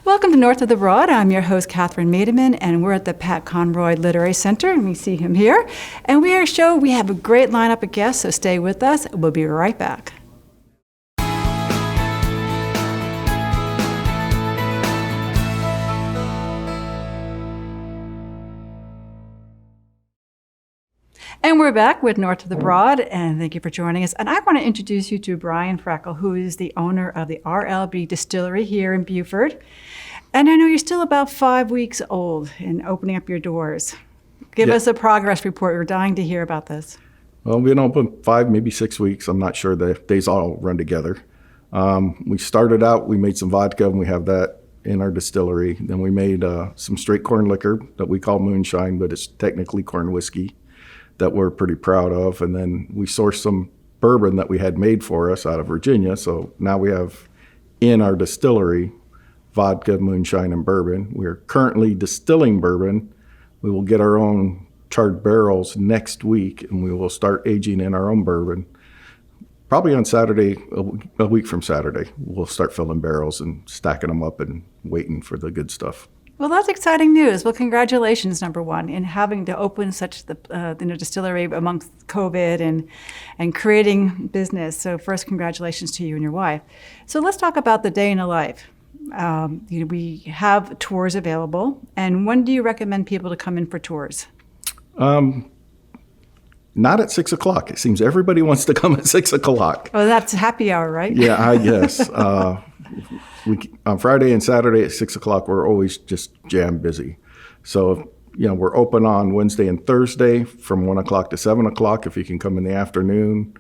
Welcome to North of the Broad. I'm your host, Catherine Maedeman, and we're at the Pat Conroy Literary Center, and we see him here. And we have a great lineup of guests, so stay with us. We'll be right back. And we're back with North of the Broad, and thank you for joining us. And I want to introduce you to Brian Fackrell, who is the owner of the RLB Distillery here in Beaufort. And I know you're still about 5 weeks old in opening up your doors. Give us a progress report. We're dying to hear about this. Well, we've been open 5, maybe 6 weeks. I'm not sure the days all run together. We started out, we made some vodka, and we have that in our distillery. Then we made some straight corn liquor that we call moonshine, but it's technically corn whiskey, that we're pretty proud of. And then we sourced some bourbon that we had made for us out of Virginia. So now we have in our distillery vodka, moonshine, and bourbon. We're currently distilling bourbon. We will get our own charred barrels next week, and we will start aging in our own bourbon. Probably on Saturday, a week from Saturday, we'll start filling barrels and stacking them up and waiting for the good stuff. Well, that's exciting news. Well, congratulations, number one, in having to open such the distillery amongst COVID and creating business. So first, congratulations to you and your wife. So let's talk about the day in the life. We have tours available. And when do you recommend people to come in for tours? Not at 6 o'clock. It seems everybody wants to come at 6 o'clock. Oh, that's happy hour, right? Yeah, I guess. On Friday and Saturday at 6 o'clock, we're always just jam busy. So, we're open on Wednesday and Thursday from 1 o'clock to 7 o'clock. If you can come in the afternoon,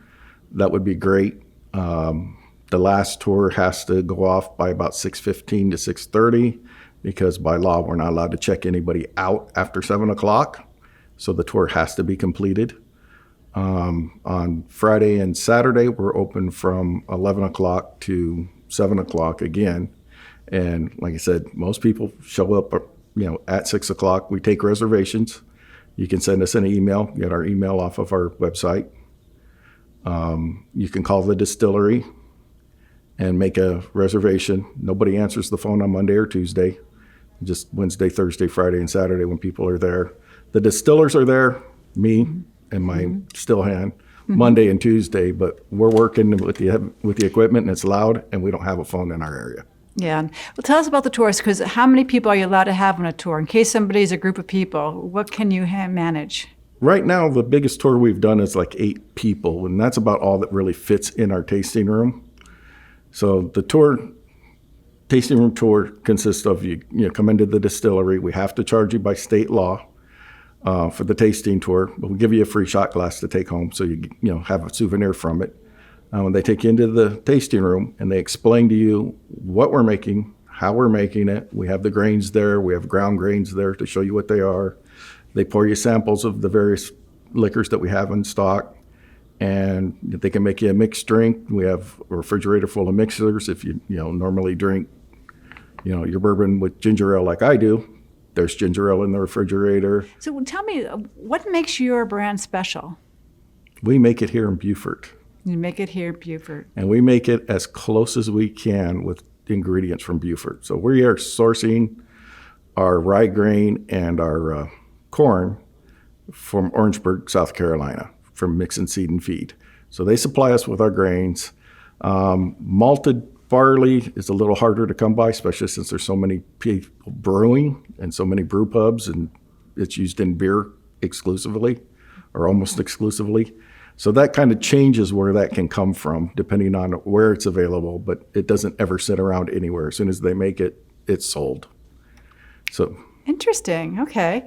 that would be great. The last tour has to go off by about 6:15 to 6:30 because by law, we're not allowed to check anybody out after 7 o'clock. So the tour has to be completed. On Friday and Saturday, we're open from 11 o'clock to 7 o'clock again. And like I said, most people show up, at 6 o'clock. We take reservations. You can send us an email, get our email off of our website. You can call the distillery and make a reservation. Nobody answers the phone on Monday or Tuesday, just Wednesday, Thursday, Friday, and Saturday when people are there. The distillers are there, me and my still hand, Monday and Tuesday, but we're working with the equipment, and it's loud, and we don't have a phone in our area. Yeah. Well, tell us about the tours, because how many people are you allowed to have on a tour? In case somebody's a group of people, what can you manage? Right now, the biggest tour we've done is like 8 people, and that's about all that really fits in our tasting room. So the tasting room tour consists of you come into the distillery. We have to charge you by state law for the tasting tour, but we'll give you a free shot glass to take home, so you have a souvenir from it. When they take you into the tasting room and they explain to you what we're making, how we're making it. We have the grains there. We have ground grains there to show you what they are. They pour you samples of the various liquors that we have in stock, and they can make you a mixed drink. We have a refrigerator full of mixers. If you normally drink your bourbon with ginger ale like I do, there's ginger ale in the refrigerator. So tell me, what makes your brand special? We make it here in Beaufort. You make it here in Beaufort. And we make it as close as we can with ingredients from Beaufort. So we are sourcing our rye grain and our corn from Orangeburg, South Carolina, from Mix and Seed and Feed. So they supply us with our grains. Malted barley is a little harder to come by, especially since there's so many people brewing and so many brew pubs, and it's used in beer exclusively or almost exclusively. So that kind of changes where that can come from depending on where it's available, but it doesn't ever sit around anywhere. As soon as they make it, it's sold. So interesting. Okay.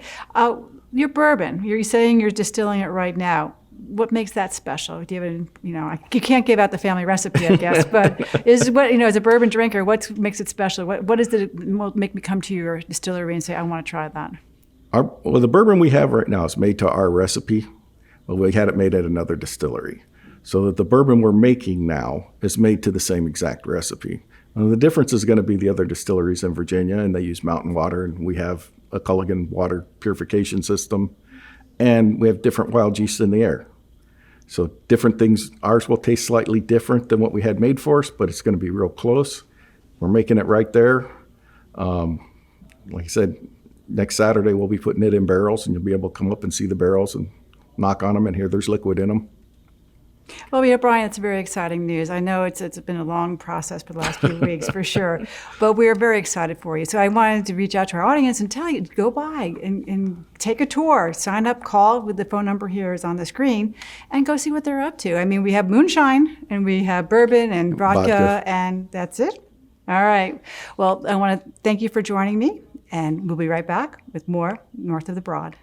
Your bourbon, you're saying you're distilling it right now. What makes that special? Do you have you can't give out the family recipe, I guess, but as a bourbon drinker, what makes it special? What is it will make me come to your distillery and say, I want to try that? The bourbon we have right now is made to our recipe, but we had it made at another distillery. So that the bourbon we're making now is made to the same exact recipe. And the difference is going to be the other distilleries in Virginia, and they use mountain water, and we have a Culligan water purification system, and we have different wild yeast in the air. So different things, ours will taste slightly different than what we had made for us, but it's going to be real close. We're making it right there. Like I said, next Saturday we'll be putting it in barrels, and you'll be able to come up and see the barrels and knock on them and hear there's liquid in them. Well, yeah, Brian, it's very exciting news. I know it's been a long process for the last few weeks, for sure, but we are very excited for you. So I wanted to reach out to our audience and tell you, go by and take a tour, sign up, call with the phone number here is on the screen, and go see what they're up to. I mean, we have moonshine, and we have bourbon and vodka. And that's it. All right. Well, I want to thank you for joining me, and we'll be right back with more North of the Broad.